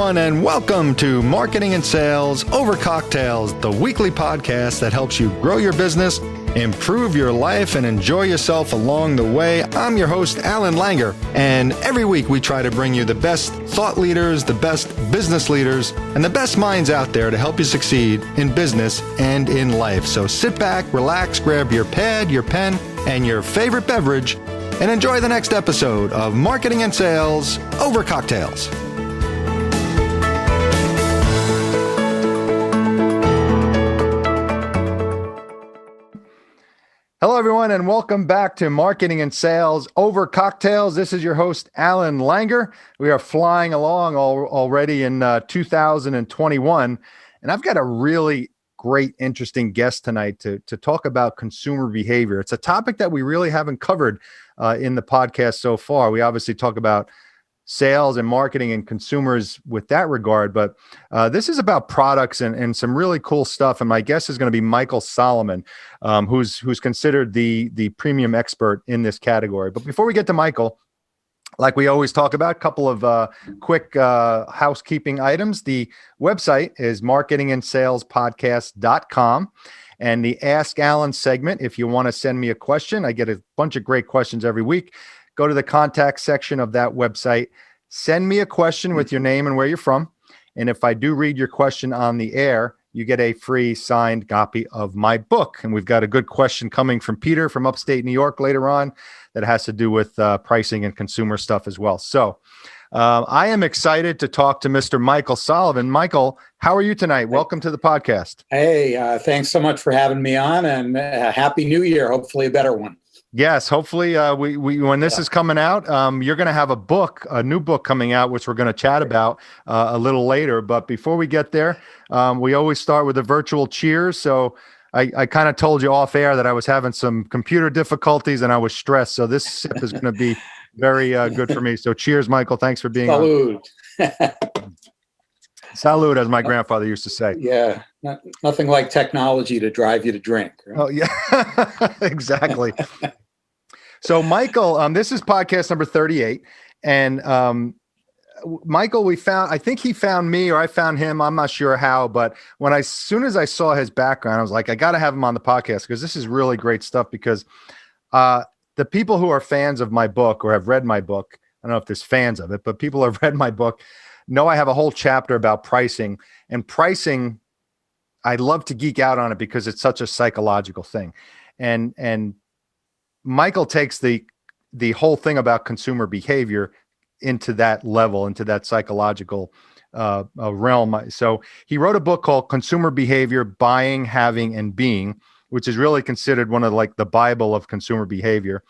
everyone, and welcome to Marketing and Sales Over Cocktails, the weekly podcast that helps you grow your business, improve your life, and enjoy yourself along the way. I'm your host, Alan Langer, and every week we try to bring you the best thought leaders, the best business leaders, and the best minds out there to help you succeed in business and in life. So sit back, relax, grab your pad, your pen, and your favorite beverage, and enjoy the next episode of Marketing and Sales Over Cocktails. Hello, everyone, and welcome back to Marketing and Sales Over Cocktails. This is your host, Alan Langer. We are flying along already in 2021, and I've got a really great, interesting guest tonight to talk about consumer behavior. It's a topic that we really haven't covered in the podcast so far. We obviously talk about sales and marketing and consumers with that regard, but this is about products and some really cool stuff. And my guest is going to be Michael Solomon, who's considered the premium expert in this category. But before we get to Michael, like we always talk about, a couple of quick housekeeping items. The website is marketingandsalespodcast.com. And the Ask Alan segment, if you want to send me a question, I get a bunch of great questions every week. Go to the contact section of that website, send me a question with your name and where you're from. And if I do read your question on the air, you get a free signed copy of my book. And we've got a good question coming from Peter from upstate New York later on that has to do with pricing and consumer stuff as well. So I am excited to talk to Mr. Michael Solomon. Michael, how are you tonight? Welcome to the podcast. Hey, thanks so much for having me on, and Happy New Year. Hopefully a better one. Yes, hopefully we when this is coming out, you're going to have a new book coming out, which we're going to chat about a little later. But before we get there, we always start with a virtual cheers. So I kind of told you off air that I was having some computer difficulties and I was stressed. So this sip is going to be very good for me. So cheers, Michael. Thanks for being on. Salud, as my grandfather used to say. Yeah, nothing like technology to drive you to drink. Right? Oh, yeah, exactly. So, Michael, this is podcast number 38. And Michael, I think he found me or I found him. I'm not sure how, but as soon as I saw his background, I was like, I got to have him on the podcast because this is really great stuff because the people who are fans of my book or have read my book, I don't know if there's fans of it, but people who have read my book know I have a whole chapter about pricing. And pricing, I love to geek out on it because it's such a psychological thing. And Michael takes the whole thing about consumer behavior into that level, into that psychological realm. So he wrote a book called Consumer Behavior, Buying, Having, and Being, which is really considered one of the Bible of consumer behavior.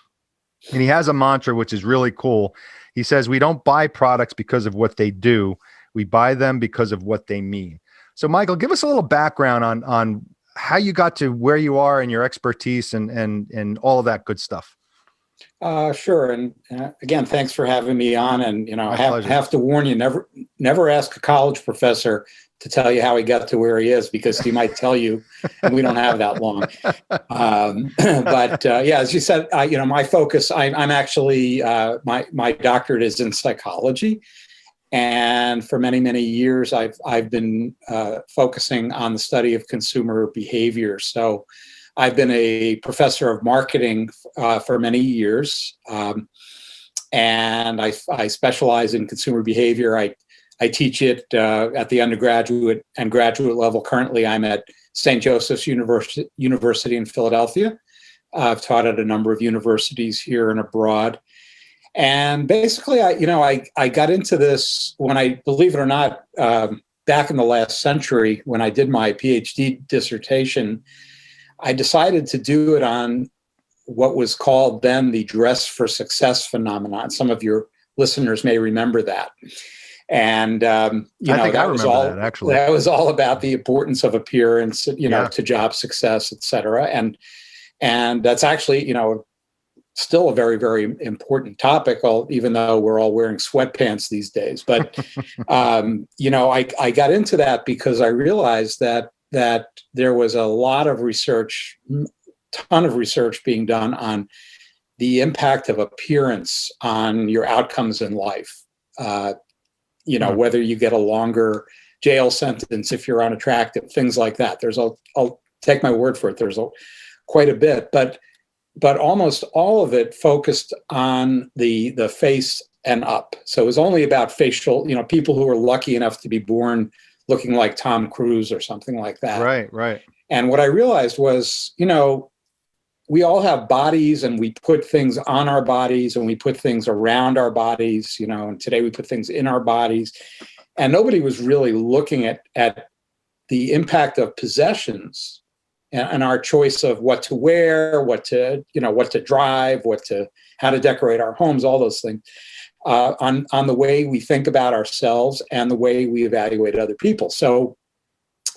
And he has a mantra, which is really cool. He says, we don't buy products because of what they do. We buy them because of what they mean. So, Michael, give us a little background on how you got to where you are and your expertise and all of that good stuff. Sure. And again, thanks for having me on. And, I have to warn you, never ask a college professor to tell you how he got to where he is, because he might tell you, and we don't have that long. But as you said, my focus, I'm actually, my doctorate is in psychology. And for many, many years, I've been focusing on the study of consumer behavior. So I've been a professor of marketing for many years. And I specialize in consumer behavior. I teach it at the undergraduate and graduate level. Currently, I'm at St. Joseph's University in Philadelphia. I've taught at a number of universities here and abroad. And basically, I got into this when believe it or not, back in the last century, when I did my PhD dissertation, I decided to do it on what was called then the dress for success phenomenon. Some of your listeners may remember that. And, that was all about the importance of appearance, to job success, et cetera. And that's actually, still a very, very important topic, even though we're all wearing sweatpants these days. But, I got into that because I realized that there was a lot of research, ton of research being done on the impact of appearance on your outcomes in life. whether you get a longer jail sentence if you're unattractive, things like that. I'll take my word for it. There's quite a bit, but almost all of it focused on the face and up. So it was only about facial, people who were lucky enough to be born looking like Tom Cruise or something like that. Right. And what I realized was, we all have bodies, and we put things on our bodies, and we put things around our bodies, and today we put things in our bodies. And nobody was really looking at the impact of possessions and our choice of what to wear, what to drive, how to decorate our homes, all those things, on the way we think about ourselves and the way we evaluate other people. So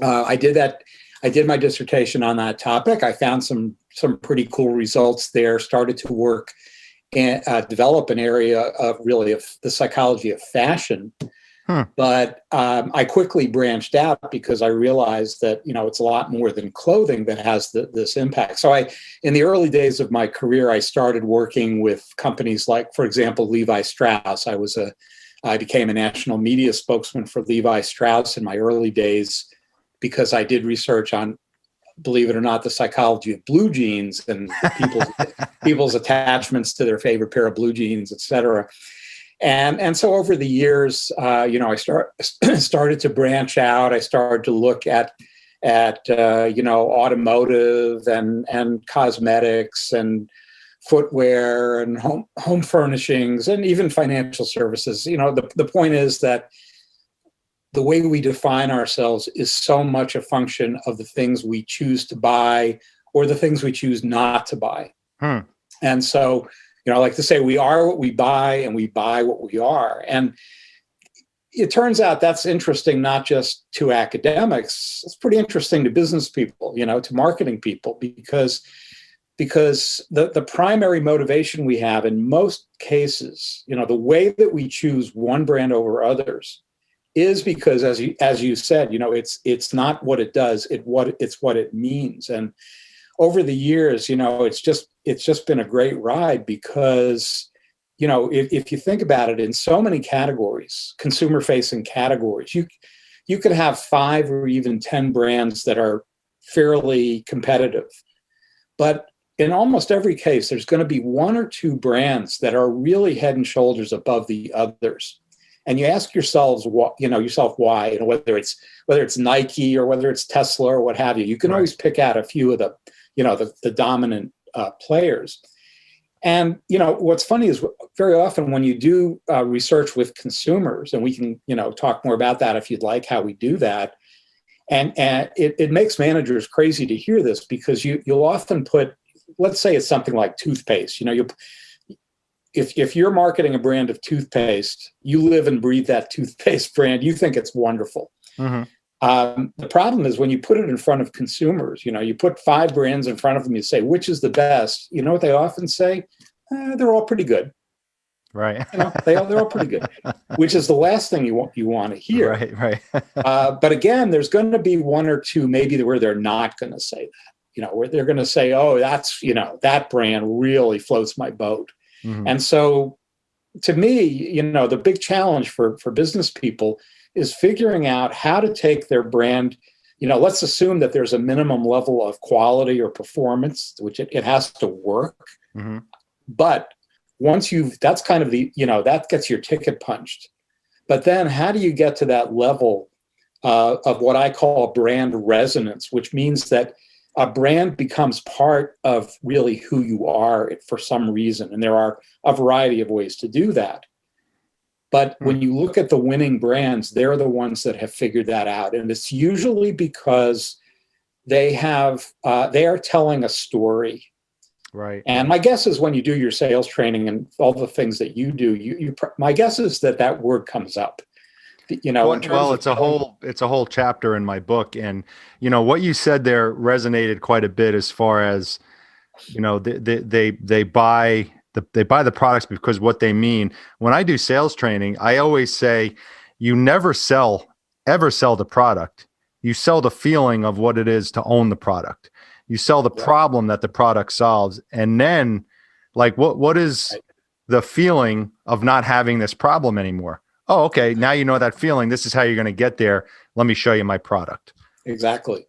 I did that. I did my dissertation on that topic. I found some pretty cool results there, started to work and develop an area of the psychology of fashion. But I quickly branched out because I realized that, it's a lot more than clothing that has this impact. So in the early days of my career, I started working with companies like, for example, Levi Strauss. I became a national media spokesman for Levi Strauss in my early days because I did research on, believe it or not, the psychology of blue jeans and people's attachments to their favorite pair of blue jeans, et cetera. And so over the years, I started to branch out. I started to look at automotive and cosmetics and footwear and home furnishings and even financial services. The point is that the way we define ourselves is so much a function of the things we choose to buy or the things we choose not to buy. And so, I like to say we are what we buy and we buy what we are. And it turns out that's interesting, not just to academics. It's pretty interesting to business people, to marketing people, because the primary motivation we have in most cases, the way that we choose one brand over others is because, as you said, it's not what it does, it's what it means. And over the years, it's just been a great ride because, if you think about it, in so many categories, consumer-facing categories, you could have 5 or even 10 brands that are fairly competitive. But in almost every case, there's going to be 1 or 2 brands that are really head and shoulders above the others. And you ask yourselves, why, whether it's Nike or whether it's Tesla or what have you. You can always pick out a few of the dominant players. And, what's funny is very often when you do research with consumers, and we can, talk more about that if you'd like, how we do that. And it makes managers crazy to hear this because you'll often put, let's say it's something like toothpaste, if you're marketing a brand of toothpaste, you live and breathe that toothpaste brand, you think it's wonderful. Mm-hmm. The problem is when you put it in front of consumers, you put 5 brands in front of them, you say, which is the best? You know what they often say? They're all pretty good. Right. They're all pretty good, which is the last thing you want to hear. Right. But again, there's going to be 1 or 2 maybe where they're not going to say that, where they're going to say, oh, that's, that brand really floats my boat. Mm-hmm. And so to me, the big challenge for business people is figuring out how to take their brand, let's assume that there's a minimum level of quality or performance, which it has to work. Mm-hmm. But once that's kind of that gets your ticket punched. But then how do you get to that level of what I call brand resonance, which means that a brand becomes part of really who you are for some reason. And there are a variety of ways to do that. But when you look at the winning brands, they're the ones that have figured that out. And it's usually because they are telling a story. Right. And my guess is when you do your sales training and all the things that you do, my guess is that word comes up. It's a whole chapter in my book, and what you said there resonated quite a bit as far as they buy the products because what they mean. When I do sales training, I always say you never ever sell the product. You sell the feeling of what it is to own the product. You sell the problem that the product solves, and then what is the feeling of not having this problem anymore? oh, okay, now you know that feeling. This is how you're going to get there. Let me show you my product. Exactly.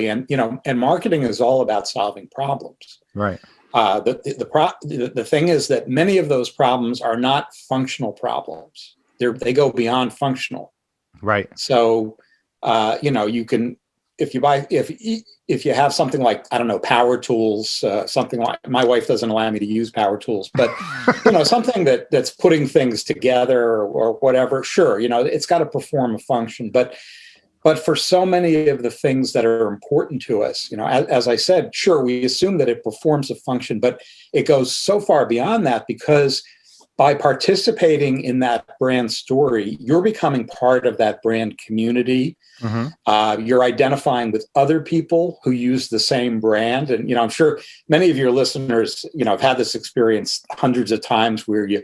And, and marketing is all about solving problems. Right. The thing is that many of those problems are not functional problems. They go beyond functional. Right. So, you can, if you have something like, I don't know, power tools, something like, my wife doesn't allow me to use power tools, but something that's putting things together or whatever. Sure, it's got to perform a function, but for so many of the things that are important to us, as I said, sure, we assume that it performs a function, but it goes so far beyond that, because by participating in that brand story, you're becoming part of that brand community. Mm-hmm. You're identifying with other people who use the same brand. And, I'm sure many of your listeners, have had this experience hundreds of times where you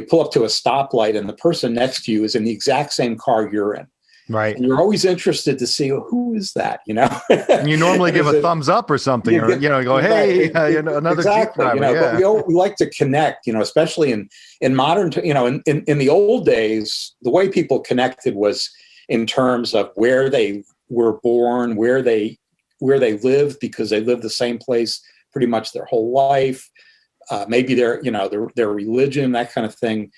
pull up to a stoplight and the person next to you is in the exact same car you're in. Right. And you're always interested to see, who is that, And you normally give a thumbs up or something, or, go, hey, another Jeep driver. But we like to connect, especially in modern, in the old days, the way people connected was in terms of where they were born, where they lived, because they lived the same place pretty much their whole life. Maybe their religion, that kind of thing.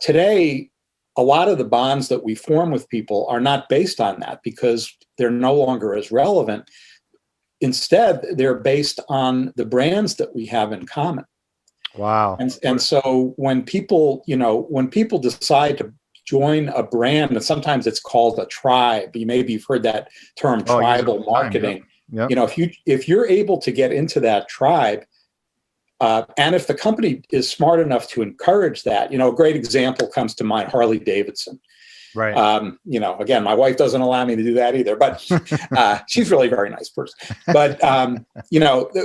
Today, a lot of the bonds that we form with people are not based on that, because they're no longer as relevant. Instead, they're based on the brands that we have in common. Wow. And so when people decide to join a brand, and sometimes it's called a tribe. Maybe you've heard that term, tribal marketing. Yep. If you're able to get into that tribe, and if the company is smart enough to encourage that, a great example comes to mind, Harley Davidson. Right. Again, my wife doesn't allow me to do that either, but she's really a very nice person. But,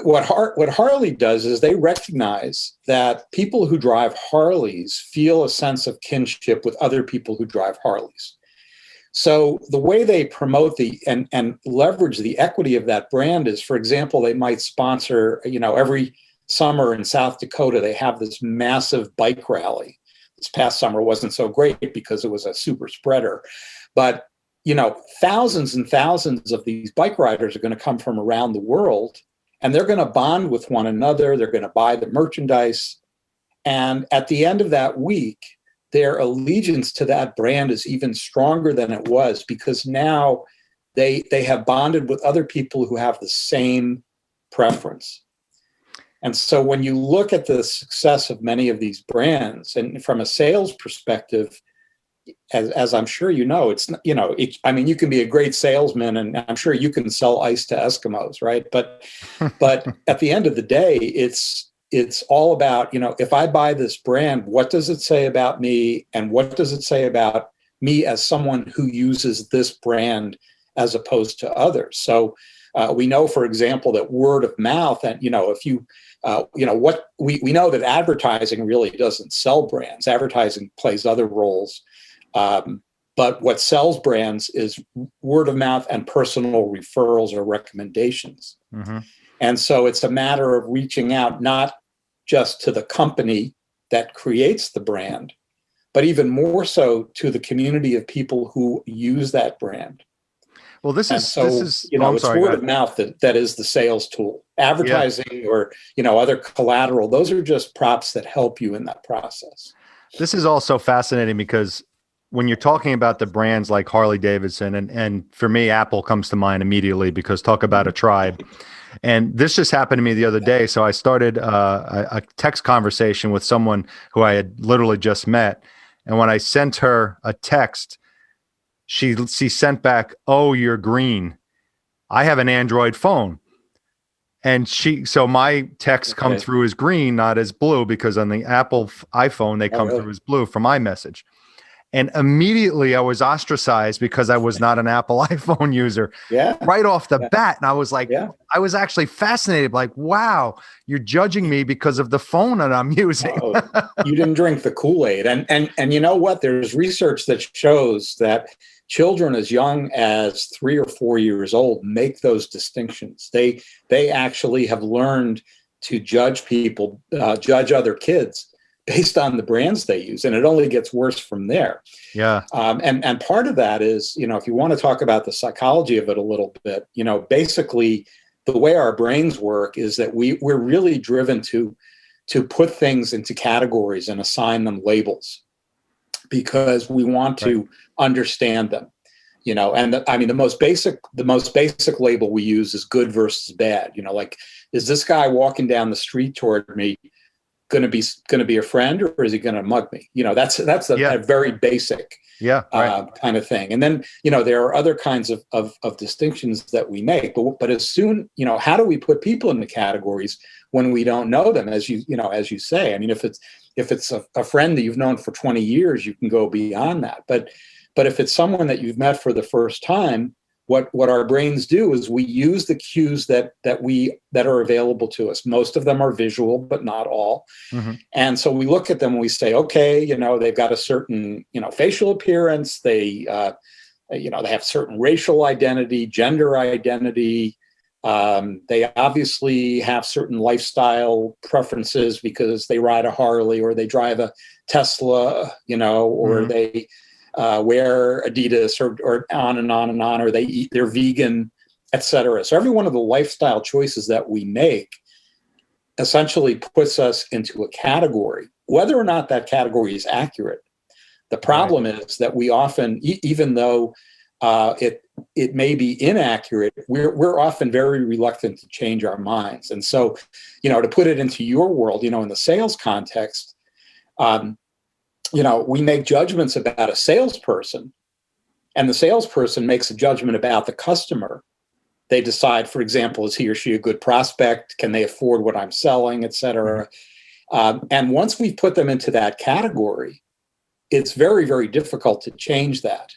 what Harley does is they recognize that people who drive Harleys feel a sense of kinship with other people who drive Harleys. So the way they promote and leverage the equity of that brand is, for example, they might sponsor, every summer in South Dakota, they have this massive bike rally. This past summer wasn't so great because it was a super spreader, but thousands and thousands of these bike riders are going to come from around the world, and they're going to bond with one another. They're going to buy the merchandise, and at the end of that week, their allegiance to that brand is even stronger than it was, because now they have bonded with other people who have the same preference. And so when you look at the success of many of these brands, and from a sales perspective, as I'm sure it's, you can be a great salesman, and I'm sure you can sell ice to Eskimos, right? But at the end of the day, it's all about, if I buy this brand, what does it say about me? And what does it say about me as someone who uses this brand as opposed to others? So we know, for example, that word of mouth, and, if you, what we know that advertising really doesn't sell brands. Advertising plays other roles. But what sells brands is word of mouth and personal referrals or recommendations. Mm-hmm. And so it's a matter of reaching out, not just to the company that creates the brand, but even more so to the community of people who use that brand. Well, this is it's word of mouth that is the sales tool. Advertising or, other collateral, those are just props that help you in that process. This is also fascinating because when you're talking about the brands like Harley Davidson, and for me, Apple comes to mind immediately, because talk about a tribe. And this just happened to me the other day. So I started a text conversation with someone who I had literally just met. And when I sent her a text, she sent back, "Oh, you're green." I have an Android phone. And so my texts come through as green, not as blue, because on the Apple iPhone, they come through as blue for my message. And immediately I was ostracized because I was not an Apple iPhone user right off the bat. And I was like, I was actually fascinated, like, wow, you're judging me because of the phone that I'm using. You didn't drink the Kool-Aid. And you know what? There's research that shows that children as young as 3 or 4 years old make those distinctions. They actually have learned to judge people, judge other kids based on the brands they use, and it only gets worse from there. Yeah. And part of that is, if you want to talk about the psychology of it a little bit, basically the way our brains work is that we're really driven to put things into categories and assign them labels because we want to understand them. And the most basic label we use is good versus bad. Like, is this guy walking down the street toward me going to be a friend, or is he going to mug me? That's a very basic kind of thing. And then, there are other kinds of distinctions that we make, but as soon, how do we put people into categories when we don't know them? As you say, if it's a friend that you've known for 20 years, you can go beyond that. But if it's someone that you've met for the first time, what our brains do is we use the cues that are available to us. Most of them are visual, but not all. Mm-hmm. And so we look at them and we say, okay, they've got a certain, facial appearance. They have certain racial identity, gender identity. They obviously have certain lifestyle preferences because they ride a Harley or they drive a Tesla, or mm-hmm. they wear Adidas or on and on and on, or they're vegan, etc. So every one of the lifestyle choices that we make essentially puts us into a category, whether or not that category is accurate. The problem is that we often, even though it may be inaccurate, we're often very reluctant to change our minds. And so, to put it into your world, in the sales context, we make judgments about a salesperson, and the salesperson makes a judgment about the customer. They decide, for example, is he or she a good prospect? Can they afford what I'm selling, et cetera? And once we put them into that category, it's very, very difficult to change that.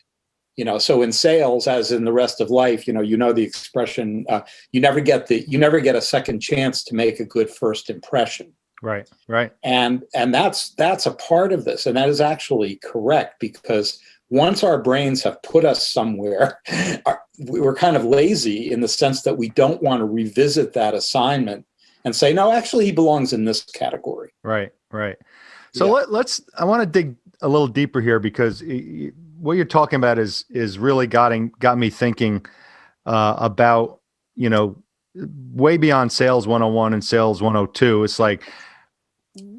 So in sales, as in the rest of life, the expression, you never get a second chance to make a good first impression. Right. And that's a part of this. And that is actually correct, because once our brains have put us somewhere, we're kind of lazy in the sense that we don't want to revisit that assignment and say, no, actually, he belongs in this category. Right. So I want to dig a little deeper here, because what you're talking about is really got me thinking about, way beyond sales 101 and sales 102. It's like,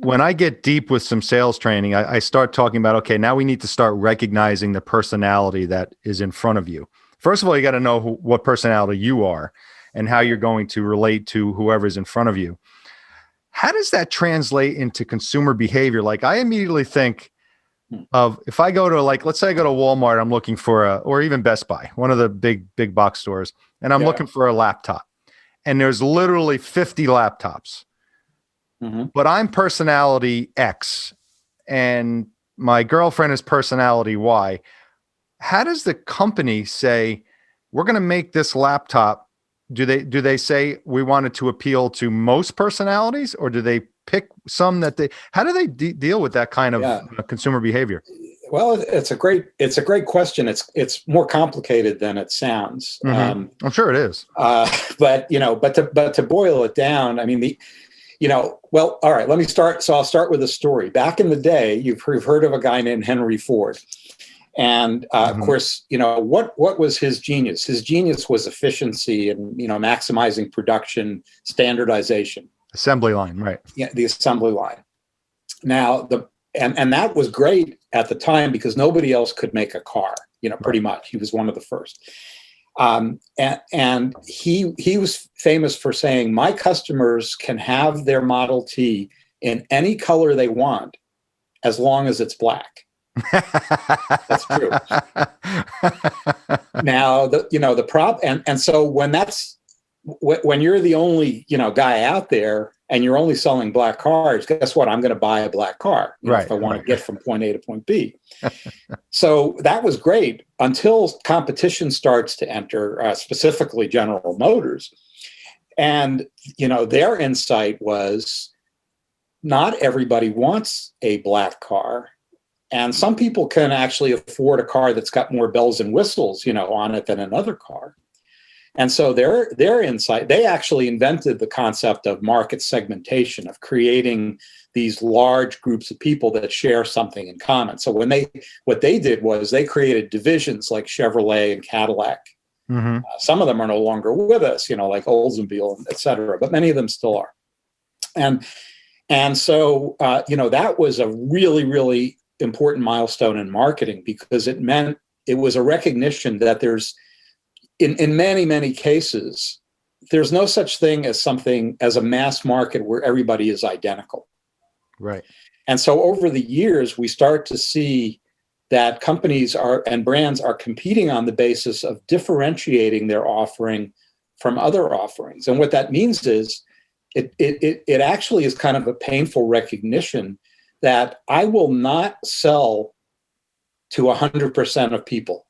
when I get deep with some sales training, I start talking about, okay, now we need to start recognizing the personality that is in front of you. First of all, you got to know what personality you are and how you're going to relate to whoever's in front of you. How does that translate into consumer behavior? Like, I immediately think of, if I go to, let's say I go to Walmart, I'm looking for or even Best Buy, one of the big box stores, and I'm looking for a laptop, and there's literally 50 laptops. Mm-hmm. But I'm personality X and my girlfriend is personality Y. How does the company say, we're going to make this laptop? Do they say we want it to appeal to most personalities, or do they pick some how do they deal with that kind of consumer behavior? Well, it's a great question. It's more complicated than it sounds. Mm-hmm. I'm sure it is. But to boil it down, well, all right, let me start. So I'll start with a story. Back in the day, you've heard of a guy named Henry Ford. And of course, what was his genius? His genius was efficiency and, maximizing production, standardization. Assembly line, right. Yeah, the assembly line. Now, and that was great at the time because nobody else could make a car, pretty much. He was one of the first. And he was famous for saying, my customers can have their Model T in any color they want, as long as it's black. That's true. Now, the problem, and so when you're the only, guy out there and you're only selling black cars, guess what? I'm going to buy a black car if I want to get from point A to point B. So that was great until competition starts to enter, specifically General Motors. And, their insight was not everybody wants a black car. And some people can actually afford a car that's got more bells and whistles, on it than another car. And so their insight, they actually invented the concept of market segmentation, of creating these large groups of people that share something in common. So what they did was they created divisions like Chevrolet and Cadillac. Mm-hmm. Some of them are no longer with us, like Oldsmobile, et cetera, but many of them still are. And so, that was a really, really important milestone in marketing, because it meant it was a recognition that there's, in many, many cases, there's no such thing as a mass market where everybody is identical. Right. And so over the years, we start to see that companies and brands are competing on the basis of differentiating their offering from other offerings. And what that means is it actually is kind of a painful recognition that I will not sell to 100% of people.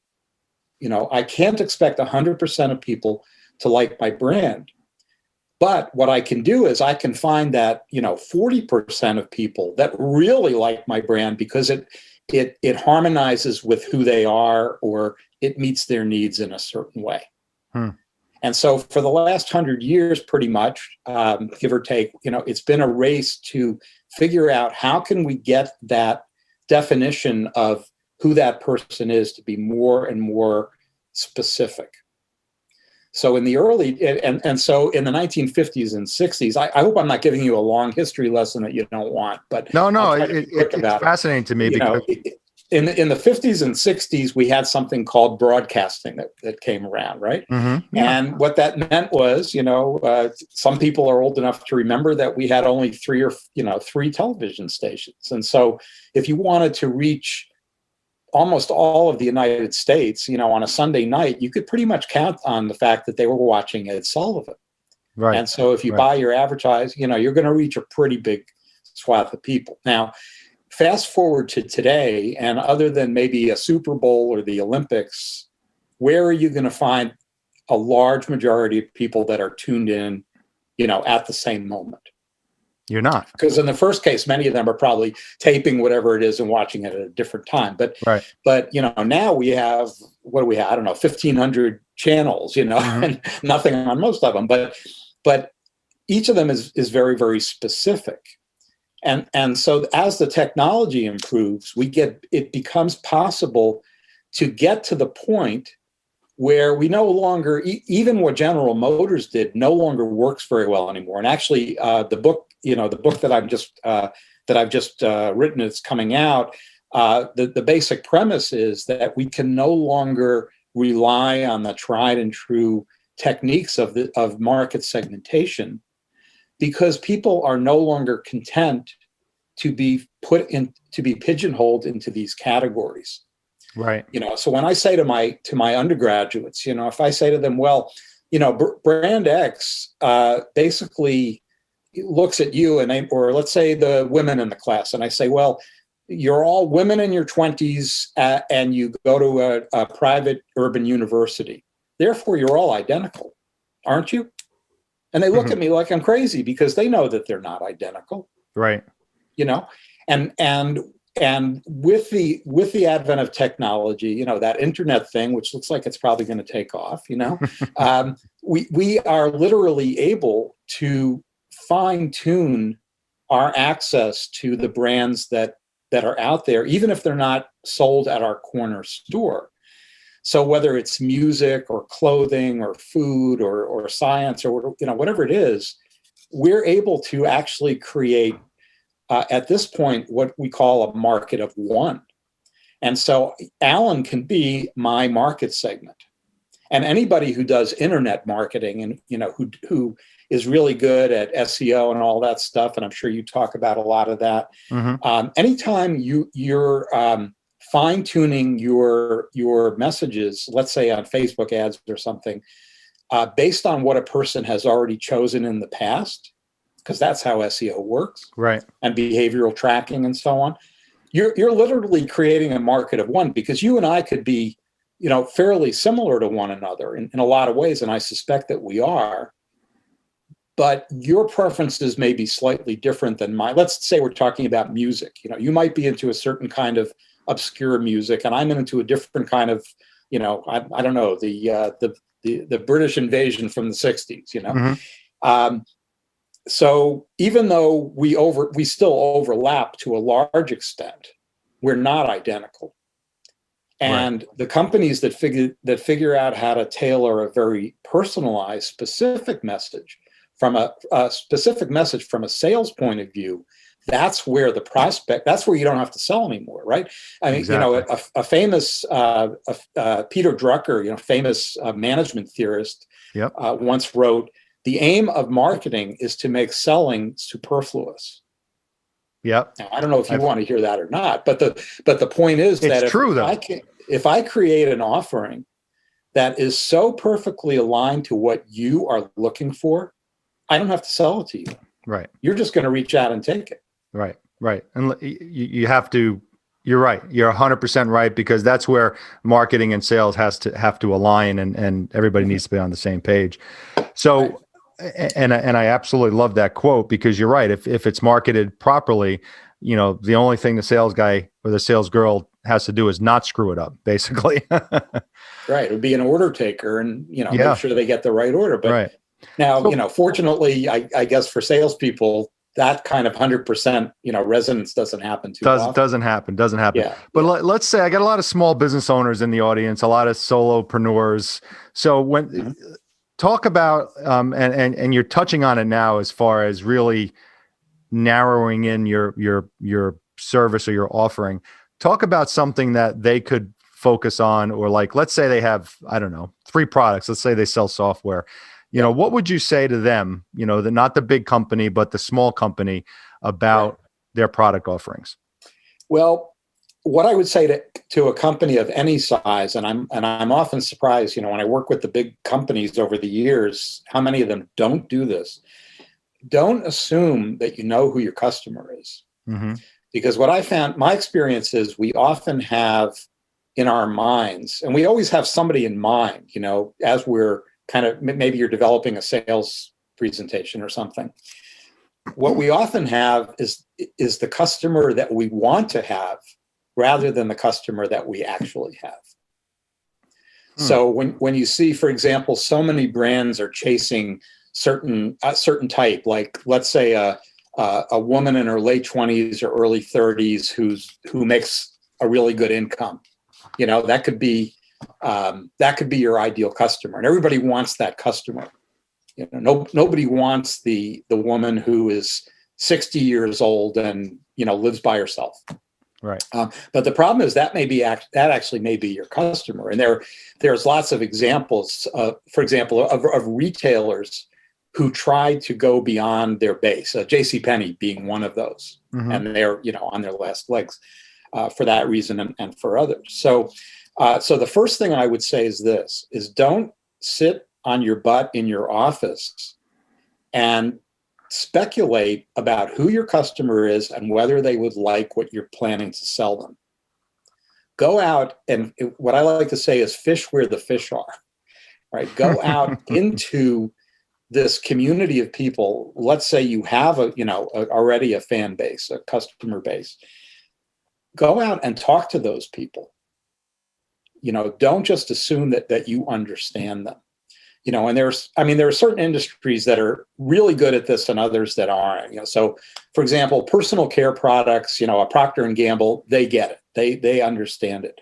I can't expect 100% of people to like my brand. But what I can do is I can find that, 40% of people that really like my brand because it harmonizes with who they are, or it meets their needs in a certain way. And so for the last 100 years, pretty much, give or take, it's been a race to figure out how can we get that definition of who that person is to be more and more specific. So in the early, and so in the 1950s and 60s, I hope I'm not giving you a long history lesson that you don't want, but no, it's fascinating to me because in the 50s and 60s, we had something called broadcasting that came around, right? Mm-hmm. Yeah. And what that meant was, some people are old enough to remember that we had only three television stations. And so if you wanted to reach almost all of the United States, on a Sunday night, you could pretty much count on the fact that they were watching Ed Sullivan. Right. And so if you buy your advertise, you're going to reach a pretty big swath of people. Now, fast forward to today, and other than maybe a Super Bowl or the Olympics, where are you going to find a large majority of people that are tuned in, at the same moment? You're not. Because in the first case, many of them are probably taping whatever it is and watching it at a different time. But now we have, what do we have? I don't know, 1,500 channels, mm-hmm. and nothing on most of them. But each of them is very, very specific. And so as the technology improves, it becomes possible to get to the point where we no longer, even what General Motors did no longer works very well anymore. And actually the book that I've just written, it's coming out. The basic premise is that we can no longer rely on the tried and true techniques of market segmentation, because people are no longer content to be pigeonholed into these categories. Right. So when I say to my undergraduates, if I say to them, well, brand X basically looks at you or let's say the women in the class, and I say, well, you're all women in your 20s and you go to a private urban university. Therefore, you're all identical, aren't you? And they look at me like I'm crazy, because they know that they're not identical. Right. And with the advent of technology, that internet thing, which looks like it's probably going to take off, we are literally able to fine tune our access to the brands that are out there, even if they're not sold at our corner store. So whether it's music or clothing or food or science or whatever it is, we're able to actually create at this point what we call a market of one. And so Alan can be my market segment. And anybody who does internet marketing and who is really good at SEO and all that stuff, and I'm sure you talk about a lot of that. Mm-hmm. Anytime you're fine-tuning your messages, let's say on Facebook ads or something, based on what a person has already chosen in the past, because that's how SEO works, right? And behavioral tracking and so on. You're literally creating a market of one, because you and I could be, fairly similar to one another in a lot of ways, and I suspect that we are. But your preferences may be slightly different than mine. Let's say we're talking about music. You might be into a certain kind of obscure music, and I'm into a different kind of, I don't know, the the British invasion from the 60s, Mhm. So even though we still overlap to a large extent, we're not identical. Right. And the companies that figure out how to tailor a very personalized, specific message from a specific message from a sales point of view, that's where that's where you don't have to sell anymore, right? I mean, Exactly. a famous Peter Drucker, famous management theorist, Yep. once wrote, "The aim of marketing is to make selling superfluous." Yep. Now, I don't know if you I've, want to hear that or not, but the point is it's that true though. if I create an offering that is so perfectly aligned to what you are looking for, I don't have to sell it to you. Right. You're just going to reach out and take it. Right. Right. And you have to, you're right. You're 100% right, because that's where marketing and sales have to align, and everybody needs to be on the same page. So, and I absolutely love that quote, because you're right. If it's marketed properly, the only thing the sales guy or the sales girl has to do is not screw it up, basically. Right. It would be an order taker, and Yeah. make sure they get the right order. But Right. now, So- fortunately, I guess for salespeople, that kind of 100%, resonance doesn't happen too often. Doesn't happen. Yeah. But let's say I got a lot of small business owners in the audience, a lot of solopreneurs. So when talk about and you're touching on it now, as far as really narrowing in your service or your offering. Talk about something that they could focus on, or like, let's say they have, I don't know, 3 products. Let's say they sell software. What would you say to them, not the big company, but the small company, about their product offerings? Well, what I would say to a company of any size, and I'm often surprised, when I work with the big companies over the years, how many of them don't do this. Don't assume that you know who your customer is. Mm-hmm. Because what I found, my experience is, we often have in our minds, and we always have somebody in mind, as we're kind of, maybe you're developing a sales presentation or something. What we often have is the customer that we want to have, rather than the customer that we actually have. So when you see, for example, so many brands are chasing certain type, like, let's say a woman in her late 20s or early 30s who makes a really good income, that could be your ideal customer, and everybody wants that customer. Nobody wants the woman who is 60 years old and lives by herself. Right. But the problem is that actually may be your customer, and there's lots of examples, for example, of retailers who try to go beyond their base. JCPenney being one of those, and they're on their last legs for that reason and for others. So the first thing I would say is this: don't sit on your butt in your office and speculate about who your customer is and whether they would like what you're planning to sell them. Go out, and what I like to say is, fish where the fish are. Right? Go out into this community of people. Let's say you have already a fan base, a customer base. Go out and talk to those people. Don't just assume that you understand them. And there are certain industries that are really good at this and others that aren't. So, for example, personal care products, a Procter and Gamble, they get it. They understand it.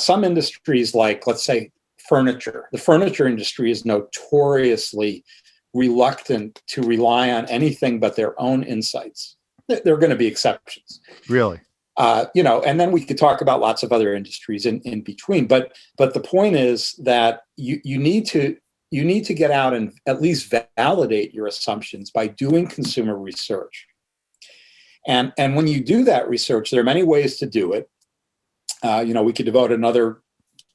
Some industries, like, let's say, furniture. The furniture industry is notoriously reluctant to rely on anything but their own insights. There are going to be exceptions. Really? And then we could talk about lots of other industries in between. But the point is that you need to get out and at least validate your assumptions by doing consumer research. And when you do that research, there are many ways to do it. We could devote another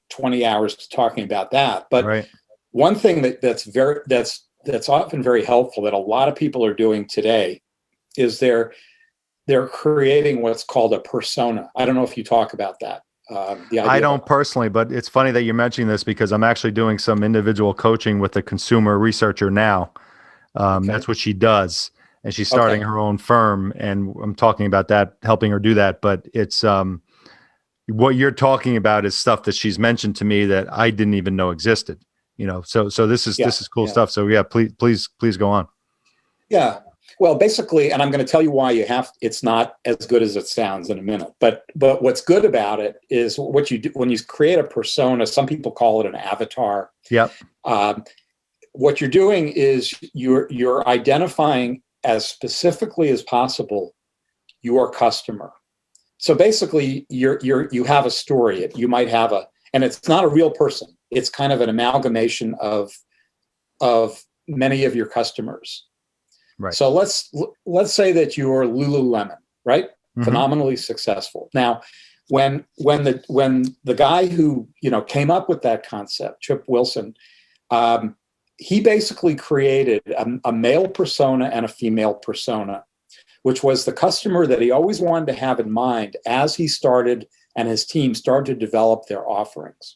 20 hours to talking about that. But one thing that's often very helpful, that a lot of people are doing today, is they're creating what's called a persona. I don't know if you talk about that. I don't personally, but it's funny that you're mentioning this, because I'm actually doing some individual coaching with a consumer researcher now. That's what she does. And she's starting her own firm, and I'm talking about that, helping her do that. But it's what you're talking about is stuff that she's mentioned to me that I didn't even know existed. So this is cool Yeah. stuff. So yeah, please go on. Yeah. Well, basically, and I'm going to tell you why it's not as good as it sounds in a minute. But what's good about it is what you do when you create a persona. Some people call it an avatar. Yep. What you're doing is you're identifying as specifically as possible your customer. So basically, you have a story. You might have and it's not a real person. It's kind of an amalgamation of many of your customers. Right. So let's say that you're Lululemon, right? Mm-hmm. Phenomenally successful. Now, when the guy who came up with that concept, Chip Wilson, he basically created a male persona and a female persona, which was the customer that he always wanted to have in mind as he started and his team started to develop their offerings.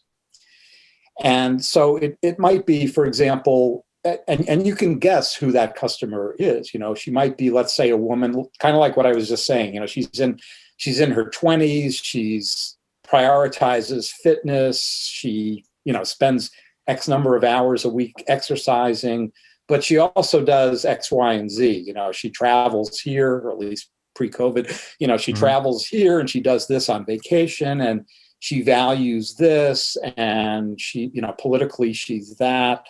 And so it might be, for example, and you can guess who that customer is. She might be, let's say, a woman, kind of like what I was just saying. She's in her 20s. She's prioritizes fitness. She spends X number of hours a week exercising, but she also does X, Y, and Z. She travels here, or at least pre-COVID. She mm-hmm. travels here and she does this on vacation, and she values this, and she politically she's that.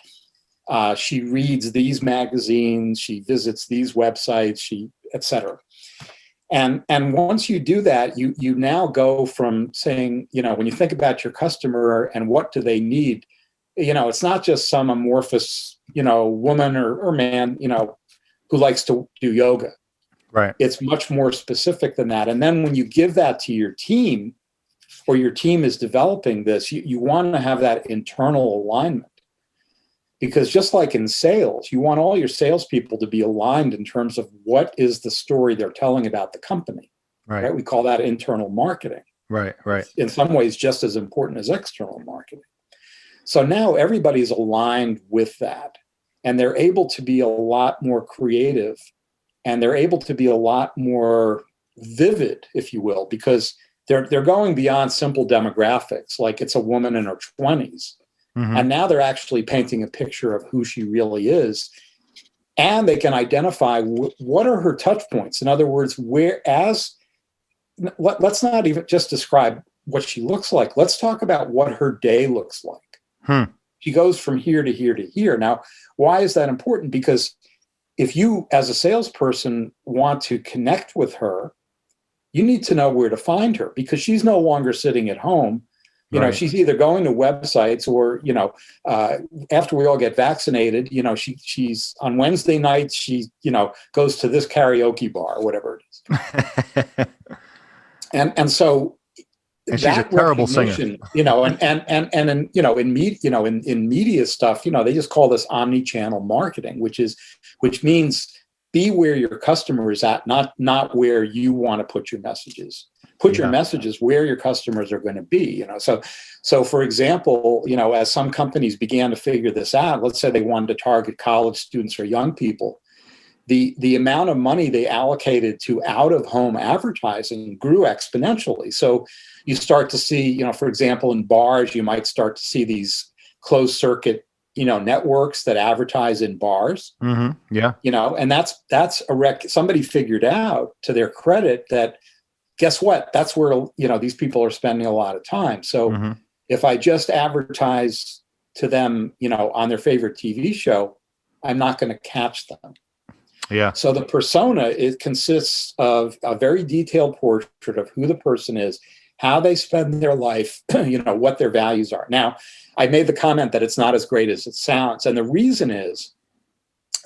She reads these magazines, she visits these websites, etc. And once you do that, you now go from saying, when you think about your customer and what do they need, it's not just some amorphous, woman or man, who likes to do yoga. Right. It's much more specific than that. And then when you give that to your team, or your team is developing this, you want to have that internal alignment. Because just like in sales, you want all your salespeople to be aligned in terms of what is the story they're telling about the company. Right? We call that internal marketing. Right. In some ways, just as important as external marketing. So now everybody's aligned with that, and they're able to be a lot more creative, and they're able to be a lot more vivid, if you will, because they're going beyond simple demographics, like it's a woman in her 20s. Mm-hmm. And now they're actually painting a picture of who she really is. And they can identify what are her touch points. In other words, let's not even just describe what she looks like. Let's talk about what her day looks like. She goes from here to here to here. Now, why is that important? Because if you, as a salesperson, want to connect with her, you need to know where to find her, because she's no longer sitting at home. Right. She's either going to websites or, after we all get vaccinated, she's on Wednesday nights, she, goes to this karaoke bar or whatever it is. and so and she's a terrible singer, in media stuff, they just call this omni-channel marketing, which means be where your customer is at, not where you want to put your messages. Put your messages where your customers are going to be. So for example, as some companies began to figure this out, let's say they wanted to target college students or young people, the amount of money they allocated to out-of-home advertising grew exponentially. So you start to see, for example, in bars, you might start to see these closed circuit, networks that advertise in bars. Mm-hmm. Yeah. And that's somebody figured out, to their credit, that guess what? That's where, these people are spending a lot of time. So mm-hmm. if I just advertise to them, on their favorite TV show, I'm not going to catch them. Yeah. So the persona, it consists of a very detailed portrait of who the person is, how they spend their life, what their values are. Now, I made the comment that it's not as great as it sounds. And the reason is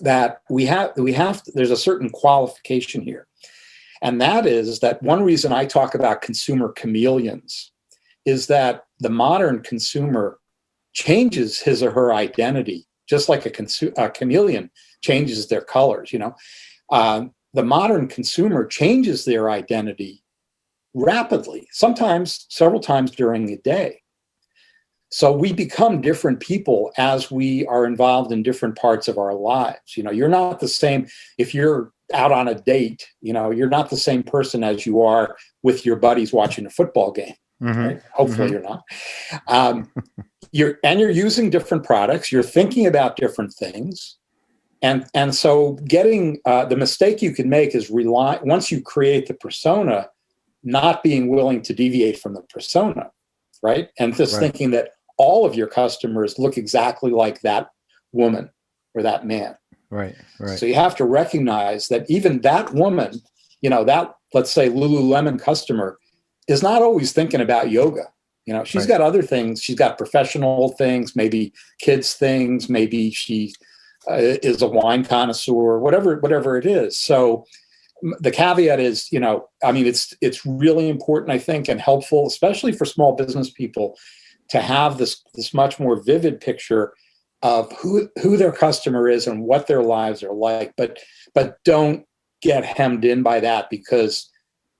that there's a certain qualification here. And that is that one reason I talk about consumer chameleons is that the modern consumer changes his or her identity, just like a chameleon changes their colors. The modern consumer changes their identity rapidly, sometimes several times during a day. So we become different people as we are involved in different parts of our lives. You're not the same if you're out on a date, you're not the same person as you are with your buddies watching a football game. Mm-hmm. Right? Hopefully mm-hmm. you're not. you're using different products, you're thinking about different things. And so getting the mistake you can make is once you create the persona, not being willing to deviate from the persona, right? And just thinking that all of your customers look exactly like that woman or that man. Right. So you have to recognize that even that woman, that, let's say, Lululemon customer is not always thinking about yoga. She's got other things. She's got professional things, maybe kids things, maybe she is a wine connoisseur, whatever it is. So the caveat is, it's really important, I think, and helpful, especially for small business people, to have this much more vivid picture of who their customer is and what their lives are like. But don't get hemmed in by that, because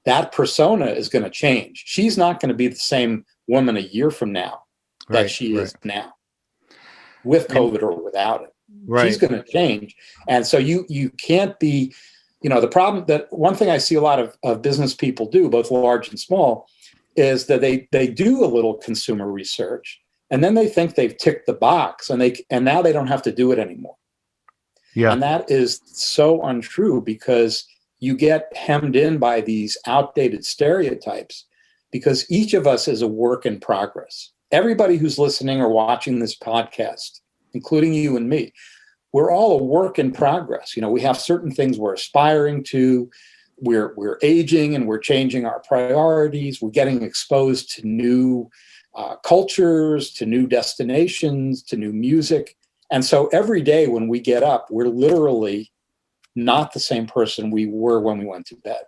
that persona is going to change. She's not going to be the same woman a year from now that she is now, with COVID or without it. She's going to change. And so you can't be, the problem that one thing I see a lot of business people do, both large and small, is that they do a little consumer research, and then they think they've ticked the box, and now they don't have to do it anymore. Yeah. And that is so untrue, because you get hemmed in by these outdated stereotypes, because each of us is a work in progress. Everybody who's listening or watching this podcast, including you and me, we're all a work in progress. We have certain things we're aspiring to. We're aging and we're changing our priorities. We're getting exposed to new cultures, to new destinations, to new music. And so every day when we get up, we're literally not the same person we were when we went to bed.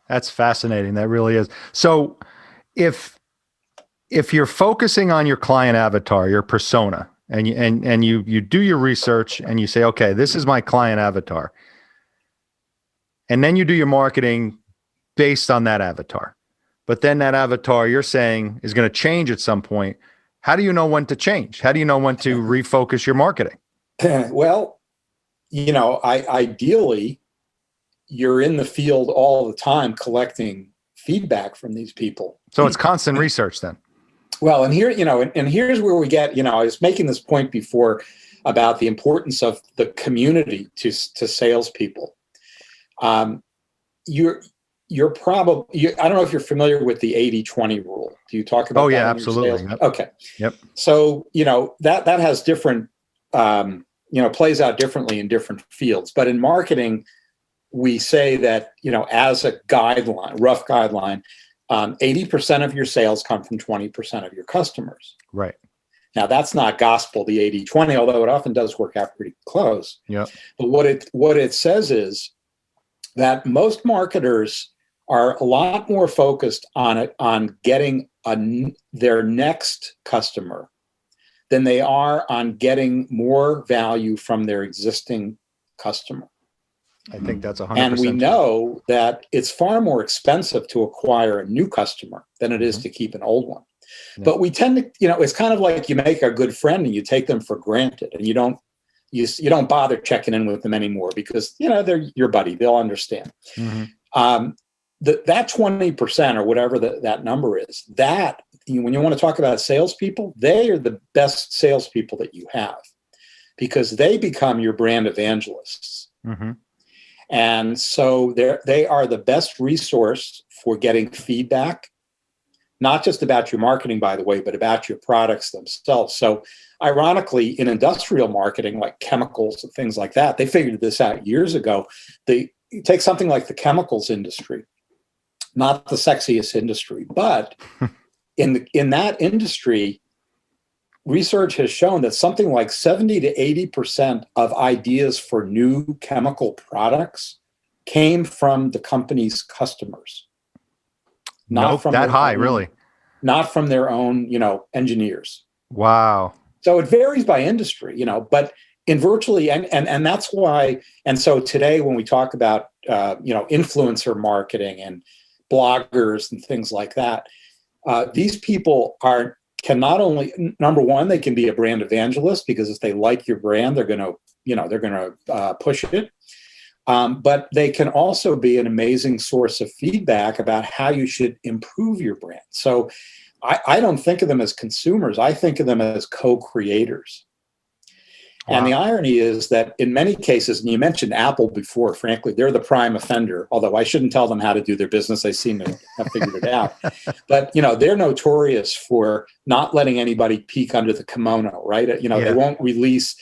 That's fascinating. That really is. So if you're focusing on your client avatar, your persona, and you do your research and you say, okay, this is my client avatar, and then you do your marketing based on that avatar, but then that avatar, you're saying, is going to change at some point. How do you know when to change? How do you know when to refocus your marketing? Well, ideally, you're in the field all the time collecting feedback from these people. So it's constant research then. Well, and here, and here's where we get, I was making this point before about the importance of the community to salespeople. You're probably, I don't know if you're familiar with the 80-20 rule. Do you talk about that? Oh yeah, absolutely. Yep. Okay. Yep. So, that has different, plays out differently in different fields, but in marketing, we say that, as a guideline, rough guideline, 80% of your sales come from 20% of your customers. Right. Now, that's not gospel, the 80-20, although it often does work out pretty close. Yeah. But what it says is that most marketers are a lot more focused on getting their next customer than they are on getting more value from their existing customer. I think that's 100%. And we know that it's far more expensive to acquire a new customer than it is to keep an old one. Yeah. But we tend to, it's kind of like you make a good friend and you take them for granted, and you don't bother checking in with them anymore because, they're your buddy. They'll understand. Mm-hmm. That 20% or whatever that number is, that when you want to talk about salespeople, they are the best salespeople that you have, because they become your brand evangelists. Mm-hmm. And so they are the best resource for getting feedback, not just about your marketing, by the way, but about your products themselves. So ironically, in industrial marketing, like chemicals and things like that, they figured this out years ago. You take something like the chemicals industry, not the sexiest industry, but in that industry, research has shown that something like 70 to 80% of ideas for new chemical products came from the company's customers. Not from that high, really. Not from their own, engineers. Wow. So it varies by industry, but in virtually, and that's why, and so today when we talk about, influencer marketing and bloggers and things like that, these people can not only, number one, they can be a brand evangelist, because if they like your brand, they're going to push it. But they can also be an amazing source of feedback about how you should improve your brand. So I don't think of them as consumers. I think of them as co-creators. Wow. And the irony is that in many cases, and you mentioned Apple before, frankly, they're the prime offender, although I shouldn't tell them how to do their business. They seem to have figured it out. But, they're notorious for not letting anybody peek under the kimono, right? They won't release,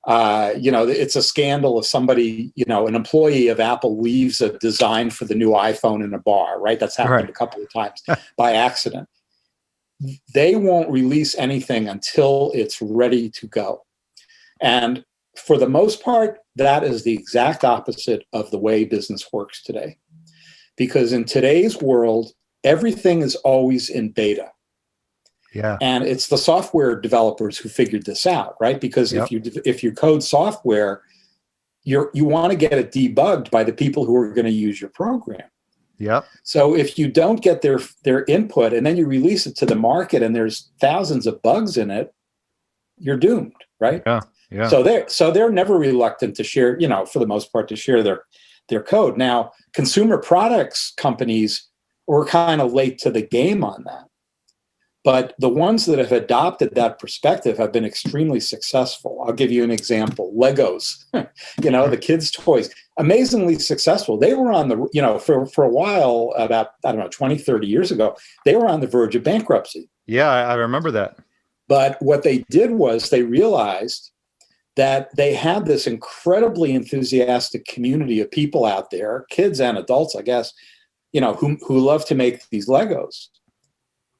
it's a scandal if somebody, an employee of Apple leaves a design for the new iPhone in a bar, right? That's happened a couple of times by accident. They won't release anything until it's ready to go. And for the most part, that is the exact opposite of the way business works today. Because in today's world, everything is always in beta. Yeah. And it's the software developers who figured this out, right? Because if you code software, you want to get it debugged by the people who are going to use your program. Yep. So if you don't get their input and then you release it to the market and there's thousands of bugs in it, you're doomed, right? Yeah. Yeah. So they're never reluctant to share, for the most part, to share their code. Now, consumer products companies were kind of late to the game on that. But the ones that have adopted that perspective have been extremely successful. I'll give you an example. Legos, the kids' toys, amazingly successful. They were on the, for a while, about, 20, 30 years ago, they were on the verge of bankruptcy. Yeah, I remember that. But what they did was they realized that they had this incredibly enthusiastic community of people out there, kids and adults, I guess, who love to make these Legos.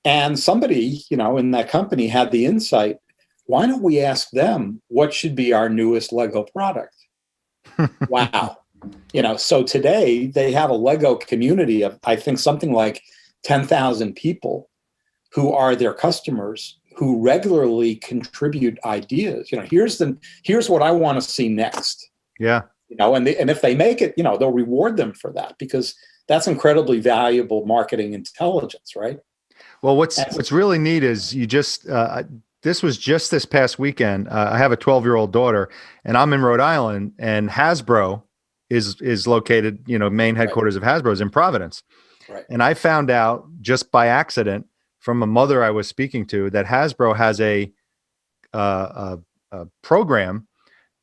And somebody, in that company had the insight, why don't we ask them what should be our newest Lego product? Wow. So today they have a Lego community of, I think, something like 10,000 people who are their customers, who regularly contribute ideas. Here's what I want to see next. Yeah. And if they make it, they'll reward them for that, because that's incredibly valuable marketing intelligence, right? Well, what's really neat is you just this was just this past weekend. I have a 12-year-old daughter, and I'm in Rhode Island, and Hasbro is located. Main headquarters of Hasbro is in Providence. Right. And I found out just by accident from a mother I was speaking to that Hasbro has a program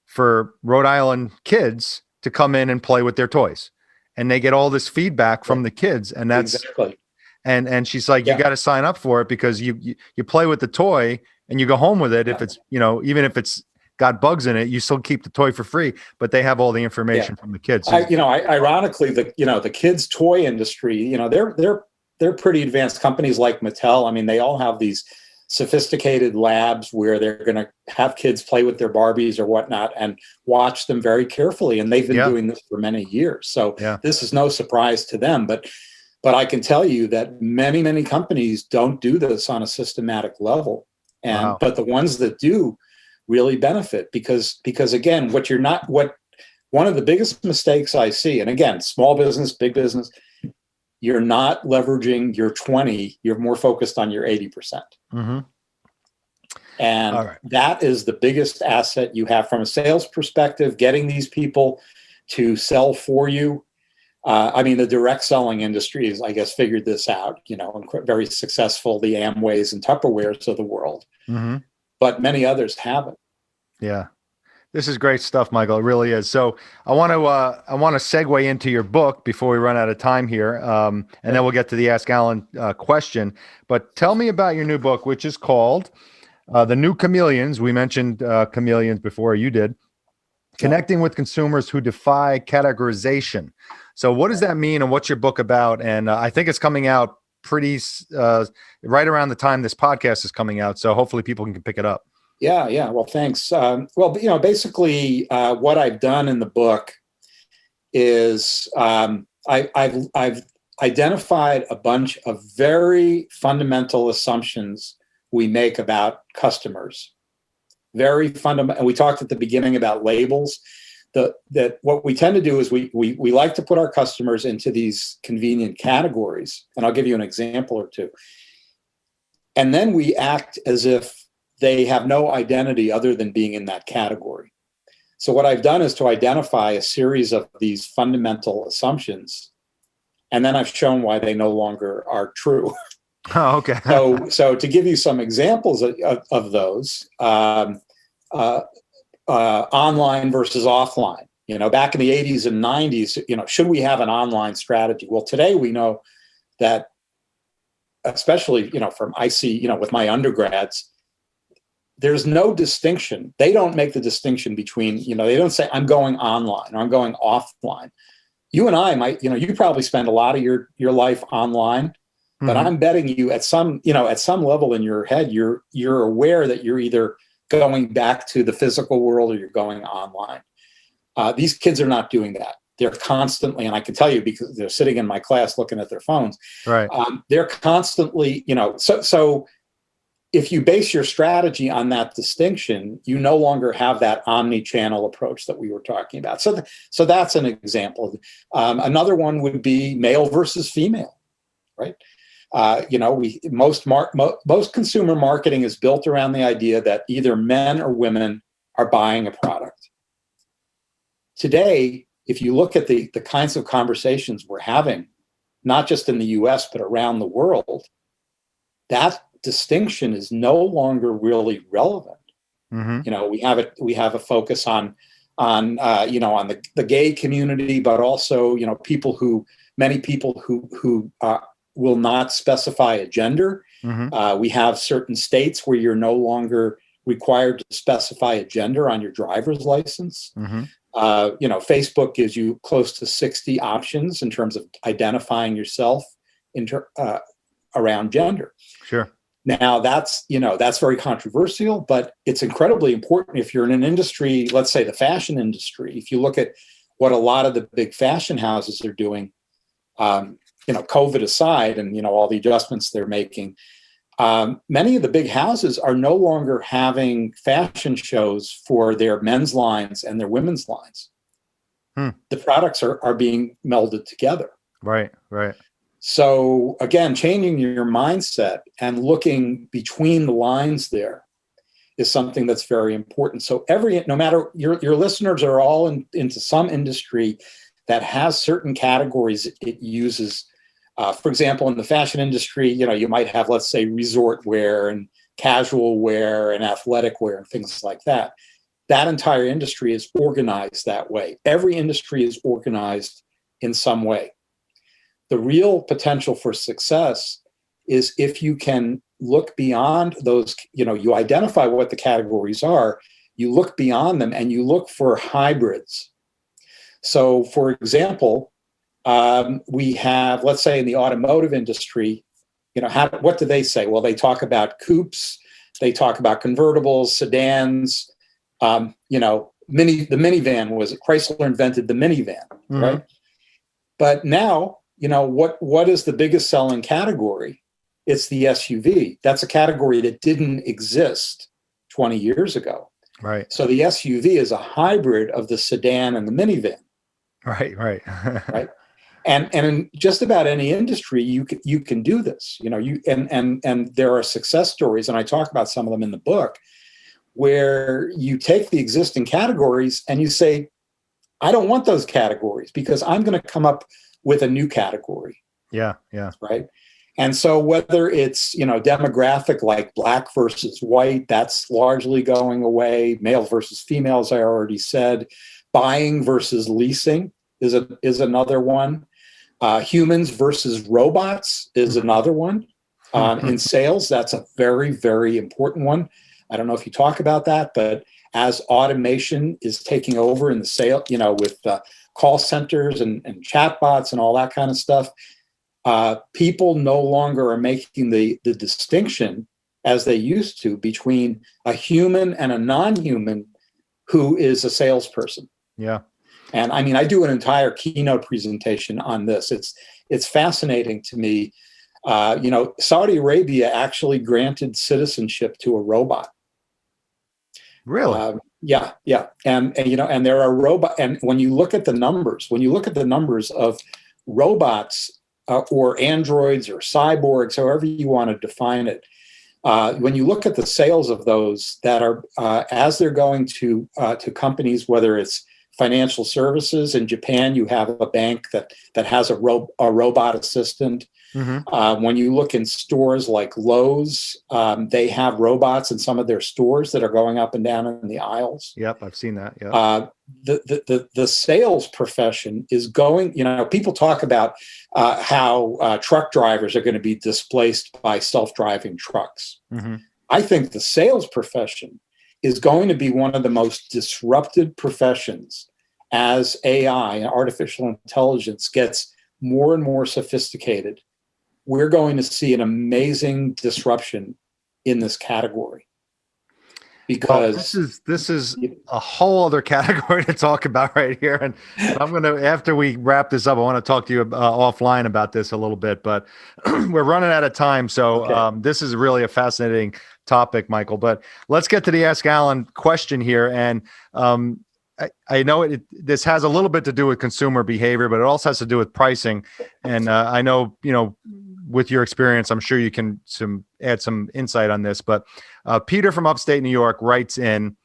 for Rhode Island kids to come in and play with their toys, and they get all this feedback from the kids, and that's exactly. And she's like, you got to sign up for it, because you play with the toy and you go home with it. If it's, even if it's got bugs in it, you still keep the toy for free, but they have all the information from the kids. Ironically, the kids toy industry, they're pretty advanced. Companies like Mattel, they all have these sophisticated labs where they're going to have kids play with their Barbies or whatnot and watch them very carefully. And they've been doing this for many years. So this is no surprise to them, but I can tell you that many, many companies don't do this on a systematic level. But the ones that do really benefit because again, one of the biggest mistakes I see, and again, small business, big business, you're not leveraging your 20, you're more focused on your 80%. Mm-hmm. And that is the biggest asset you have from a sales perspective, getting these people to sell for you. The direct selling industry is, I guess, figured this out, and very successful, the Amways and Tupperwares of the world. Mm-hmm. But many others haven't. Yeah. This is great stuff, Michael. It really is. So I want to segue into your book before we run out of time here. And then we'll get to the Ask Alan question. But tell me about your new book, which is called The New Chameleons. We mentioned chameleons before, you did. Connecting with consumers who defy categorization. So what does that mean, and what's your book about? And I think it's coming out pretty right around the time this podcast is coming out. So hopefully people can pick it up. Yeah. Well, thanks. Basically, what I've done in the book is I've identified a bunch of very fundamental assumptions we make about customers. Very fundamental. And we talked at the beginning about labels. That what we tend to do is we like to put our customers into these convenient categories. And I'll give you an example or two. And then we act as if they have no identity other than being in that category. So what I've done is to identify a series of these fundamental assumptions, and then I've shown why they no longer are true. Oh, okay. So to give you some examples of those, online versus offline. Back in the 80s and 90s, should we have an online strategy? Well, today we know that, especially, from I see, with my undergrads, there's no distinction. They don't make the distinction between, they don't say I'm going online or I'm going offline. You and I might, you probably spend a lot of your life online, but I'm betting you at some level in your head, you're aware that you're either going back to the physical world or you're going online. These kids are not doing that. They're constantly, and I can tell you because they're sitting in my class looking at their phones. Right. They're constantly, so if you base your strategy on that distinction, you no longer have that omni-channel approach that we were talking about. So that's an example. Another one would be male versus female, right? Most consumer marketing is built around the idea that either men or women are buying a product. Today, if you look at the kinds of conversations we're having, not just in the US, but around the world, that distinction is no longer really relevant. We have a focus on the gay community, but also, many people who will not specify a gender. We have certain states where you're no longer required to specify a gender on your driver's license. Facebook gives you close to 60 options in terms of identifying yourself around gender. Sure. Now that's very controversial, but it's incredibly important if you're in an industry, let's say the fashion industry. If you look at what a lot of the big fashion houses are doing, COVID aside, and all the adjustments they're making, many of the big houses are no longer having fashion shows for their men's lines and their women's lines. The products are being melded together. Right. So again, changing your mindset and looking between the lines there is something that's very important. So no matter your listeners are all into some industry that has certain categories it uses. For example, in the fashion industry, you might have, let's say, resort wear and casual wear and athletic wear and things like that. That entire industry is organized that way. Every industry is organized in some way. The real potential for success is if you can look beyond those, you identify what the categories are, you look beyond them and you look for hybrids. So, for example, we have, let's say in the automotive industry, what do they say? Well, they talk about coupes, they talk about convertibles, sedans, the minivan Chrysler invented the minivan, right? But now, what is the biggest selling category? It's the SUV. That's a category that didn't exist 20 years ago. Right. So the SUV is a hybrid of the sedan and the minivan. Right. Right. And in just about any industry, you can do this. And there are success stories, and I talk about some of them in the book, where you take the existing categories and you say, I don't want those categories because I'm going to come up with a new category. Yeah. Right. And so whether it's, demographic like black versus white, that's largely going away. Male versus female, as I already said. Buying versus leasing is another one. Humans versus robots is another one. In sales, that's a very, very important one. I don't know if you talk about that, but as automation is taking over in the sale, with call centers and chatbots and all that kind of stuff, people no longer are making the distinction as they used to between a human and a non-human who is a salesperson. Yeah. And I mean, I do an entire keynote presentation on this. It's fascinating to me. Saudi Arabia actually granted citizenship to a robot. Really? Yeah. And there are and when you look at the numbers of robots or androids or cyborgs, however you want to define it, When you look at the sales of those that are as they're going to companies, whether it's financial services in Japan, you have a bank that has a robot assistant. Mm-hmm. When you look in stores like Lowe's, they have robots in some of their stores that are going up and down in the aisles. Yep, I've seen that. Yep. The sales profession is going. People talk about how truck drivers are going to be displaced by self-driving trucks. Mm-hmm. I think the sales profession is going to be one of the most disrupted professions as AI and artificial intelligence gets more and more sophisticated. We're going to see an amazing disruption in this category. Because this is a whole other category to talk about right here. And I'm going to, after we wrap this up, I want to talk to you offline about this a little bit, but we're running out of time. So okay. This is really a fascinating topic, Michael, but let's get to the Ask Alan question here. And I know this has a little bit to do with consumer behavior, but it also has to do with pricing. And I know, with your experience, I'm sure you can add some insight on this, but Peter from upstate New York writes in,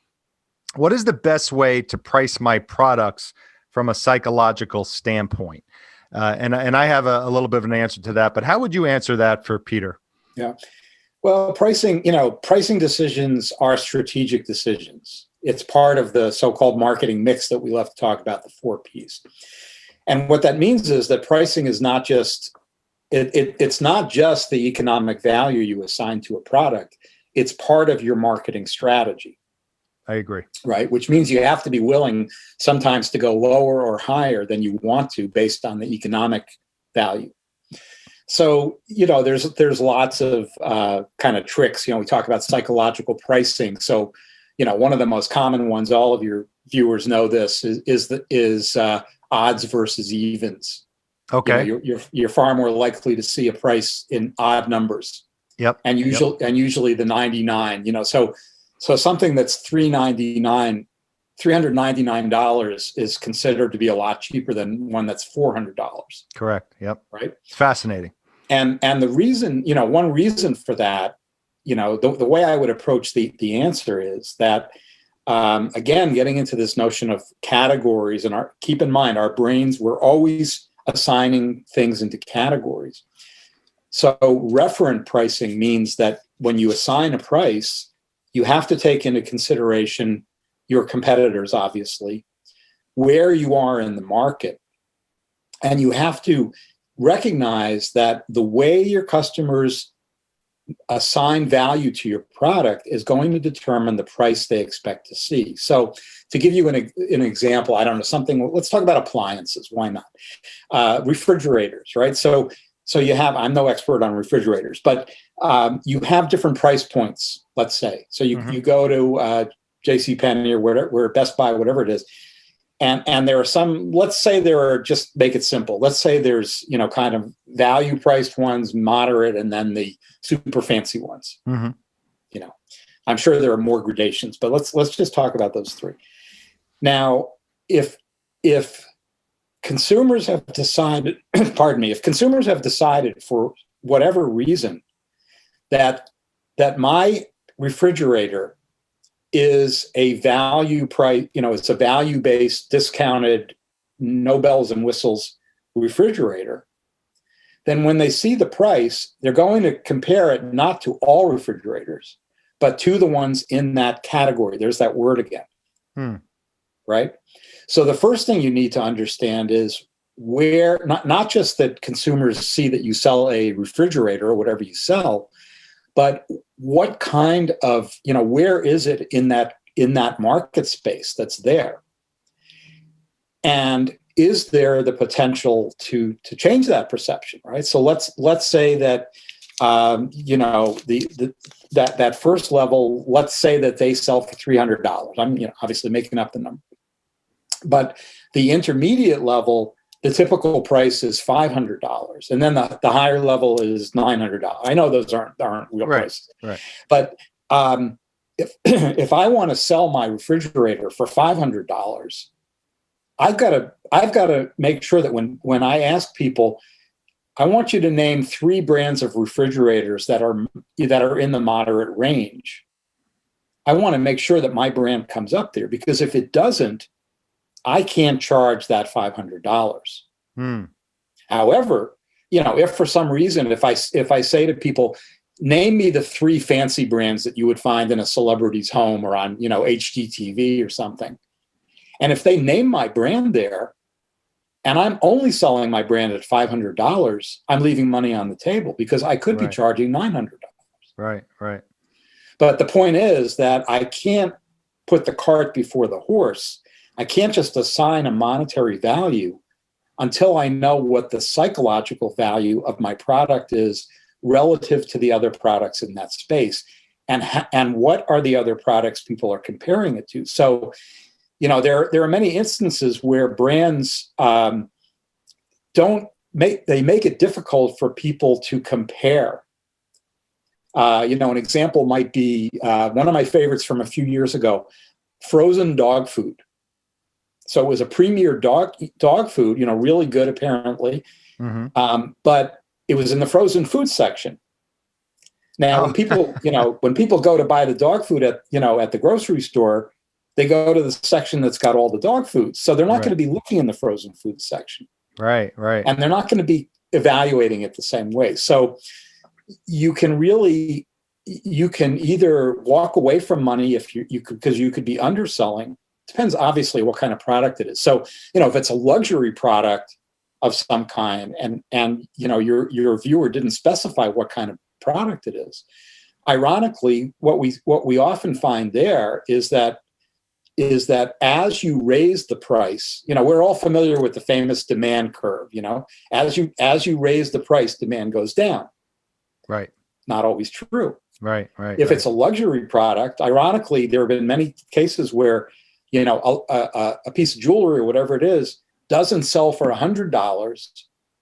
what is the best way to price my products from a psychological standpoint? And I have a little bit of an answer to that, but how would you answer that for Peter? Yeah. Well, pricing decisions are strategic decisions. It's part of the so-called marketing mix that we love to talk about, the 4 Ps. And what that means is that pricing is not just it's not just the economic value you assign to a product. It's part of your marketing strategy. I agree. Right, which means you have to be willing sometimes to go lower or higher than you want to based on the economic value. So, there's lots of kind of tricks. We talk about psychological pricing. So, one of the most common ones, all of your viewers know this, is odds versus evens. Okay. You're far more likely to see a price in odd numbers. Yep. And usually the 99. So something that's $399 is considered to be a lot cheaper than one that's $400. Correct. Yep. Right. It's fascinating. And the reason, one reason for that, the way I would approach the answer is that, again, getting into this notion of categories, and keep in mind, our brains, we're always assigning things into categories. So referent pricing means that when you assign a price, you have to take into consideration your competitors, obviously, where you are in the market. And you have to recognize that the way your customers assign value to your product is going to determine the price they expect to see. So to give you an example, I don't know, let's talk about appliances. Why not? Refrigerators, right? So you have, I'm no expert on refrigerators, but you have different price points, let's say. So you go to JCPenney or where Best Buy, whatever it is. And there are some, let's say there are, just make it simple. Let's say there's, kind of value priced ones, moderate, and then the super fancy ones. Mm-hmm. I'm sure there are more gradations, but let's just talk about those 3. Now, if consumers have decided, if consumers have decided for whatever reason that my refrigerator is a value price, it's a value-based, discounted, no bells and whistles refrigerator, then when they see the price, they're going to compare it not to all refrigerators, but to the ones in that category. There's that word again, right? So the first thing you need to understand is where, not just that consumers see that you sell a refrigerator or whatever you sell, but what kind of, where is it in that market space that's there? And is there the potential to change that perception, right? So let's say that that first level, let's say that they sell for $300. I'm obviously making up the number, but the intermediate level, the typical price is $500, and then the higher level is $900. I know those aren't real prices, right? But if I want to sell my refrigerator for $500, I've got to make sure that when I ask people, I want you to name 3 brands of refrigerators that are in the moderate range. I want to make sure that my brand comes up there, because if it doesn't, I can't charge that $500. However, if for some reason, if I say to people, name me the 3 fancy brands that you would find in a celebrity's home or on, HGTV or something. And if they name my brand there, and I'm only selling my brand at $500, I'm leaving money on the table, because I could be charging $900. Right. But the point is that I can't put the cart before the horse. I can't just assign a monetary value until I know what the psychological value of my product is relative to the other products in that space, and what are the other products people are comparing it to. So, there are many instances where brands make it difficult for people to compare. An example might be one of my favorites from a few years ago, frozen dog food. So it was a premier dog food, really good apparently, but it was in the frozen food section. Now, when people go to buy the dog food at the grocery store, they go to the section that's got all the dog food. So they're not going to be looking in the frozen food section. Right. And they're not going to be evaluating it the same way. So you can either walk away from money because you could be underselling. Depends obviously what kind of product it is. So, if it's a luxury product of some kind and your viewer didn't specify what kind of product it is, ironically, what we often find there is that as you raise the price, we're all familiar with the famous demand curve, as you raise the price, demand goes down. Right. Not always true. Right. If it's a luxury product, ironically, there have been many cases where, a piece of jewelry or whatever it is doesn't sell for $100.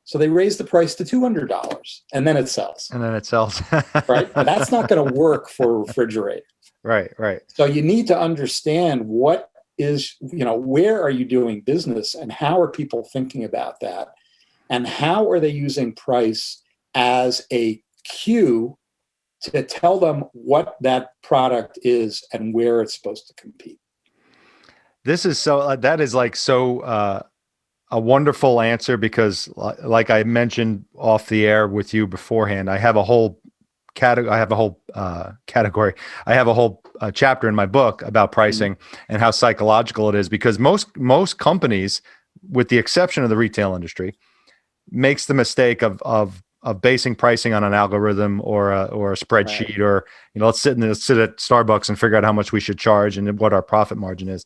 So they raise the price to $200 and then it sells. Right. But that's not going to work for a refrigerator. Right. So you need to understand what is, where are you doing business and how are people thinking about that? And how are they using price as a cue to tell them what that product is and where it's supposed to compete? This is that is a wonderful answer, because like I mentioned off the air with you beforehand, I have a whole category. I have a whole chapter in my book about pricing and how psychological it is, because most companies, with the exception of the retail industry, makes the mistake of basing pricing on an algorithm or a spreadsheet, or let's sit at Starbucks and figure out how much we should charge and what our profit margin is.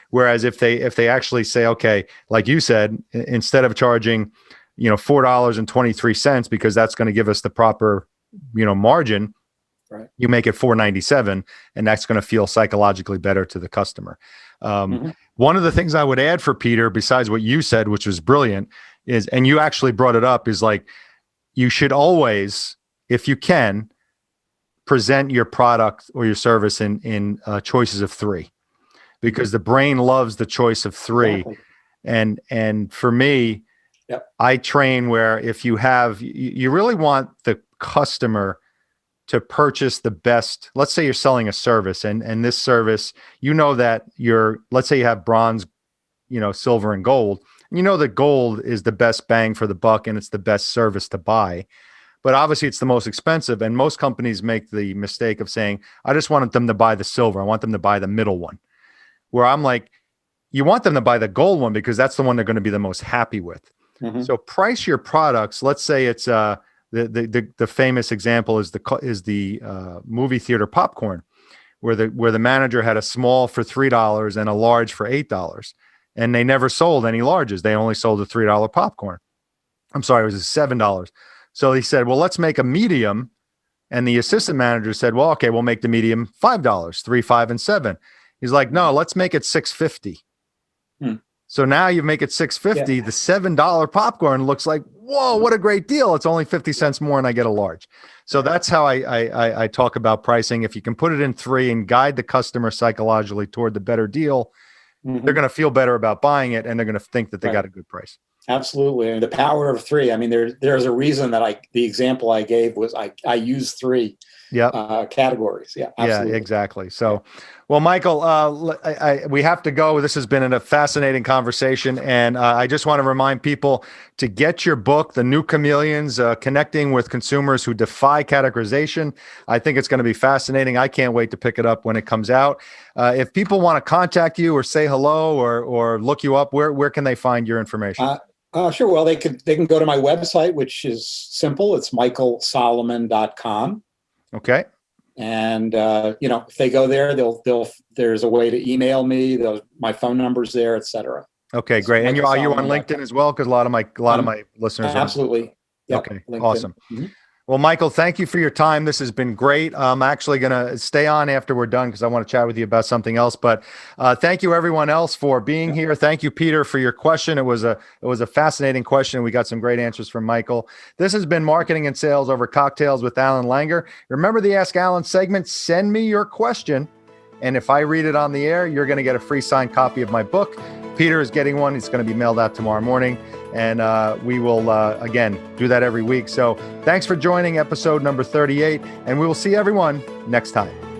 Whereas if they actually say, okay, like you said, instead of charging $4.23 because that's going to give us the proper margin, you make it $4.97, and that's going to feel psychologically better to the customer. One of the things I would add for Peter, besides what you said, which was brilliant, is, and you actually brought it up, is like, you should always, if you can, present your product or your service in choices of 3, because the brain loves the choice of 3. Exactly. And for me, I train where if you really want the customer to purchase the best. Let's say you're selling a service, and this service, that let's say you have bronze, silver and gold. That gold is the best bang for the buck and it's the best service to buy. But obviously it's the most expensive. And most companies make the mistake of saying, I just want them to buy the silver. I want them to buy the middle one. Where I'm like, you want them to buy the gold one because that's the one they're going to be the most happy with. So price your products. Let's say it's the famous example is the movie theater popcorn, where the manager had a small for $3 and a large for $8. And they never sold any larges. They only sold a $3 popcorn. I'm sorry, it was $7. So he said, well, let's make a medium. And the assistant manager said, well, okay, we'll make the medium $5, $3, $5, and $7. He's like, no, let's make it $6.50. So now you make it $6.50. The $7 popcorn looks like, whoa, what a great deal. It's only 50 cents more and I get a large. So that's how I talk about pricing. If you can put it in 3 and guide the customer psychologically toward the better deal, they're going to feel better about buying it, and they're going to think that they got a good price. Absolutely. And the power of three. I mean, there's a reason that the example I gave was I use three categories. Yeah, absolutely. Yeah, exactly. So, well, Michael, we have to go. This has been a fascinating conversation. And I just want to remind people to get your book, The New Chameleons, Connecting with Consumers Who Defy Categorization. I think it's going to be fascinating. I can't wait to pick it up when it comes out. If people want to contact you or say hello or look you up, where can they find your information? Sure. Well, they can go to my website, which is simple. It's michaelsolomon.com. Okay. And if they go there, there's a way to email me. My phone number's there, etc. Okay, great. And are you on LinkedIn as well? Because a lot of my listeners absolutely. Yep, okay, LinkedIn. Awesome. Mm-hmm. Well, Michael, thank you for your time. This has been great. I'm actually going to stay on after we're done because I want to chat with you about something else. But thank you, everyone else, for being here. Thank you, Peter, for your question. It was a fascinating question. We got some great answers from Michael. This has been Marketing and Sales Over Cocktails with Alan Langer. Remember the Ask Alan segment. Send me your question, and if I read it on the air, you're going to get a free signed copy of my book. Peter is getting one. It's going to be mailed out tomorrow morning. And we will, again, do that every week. So thanks for joining episode number 38. And we will see everyone next time.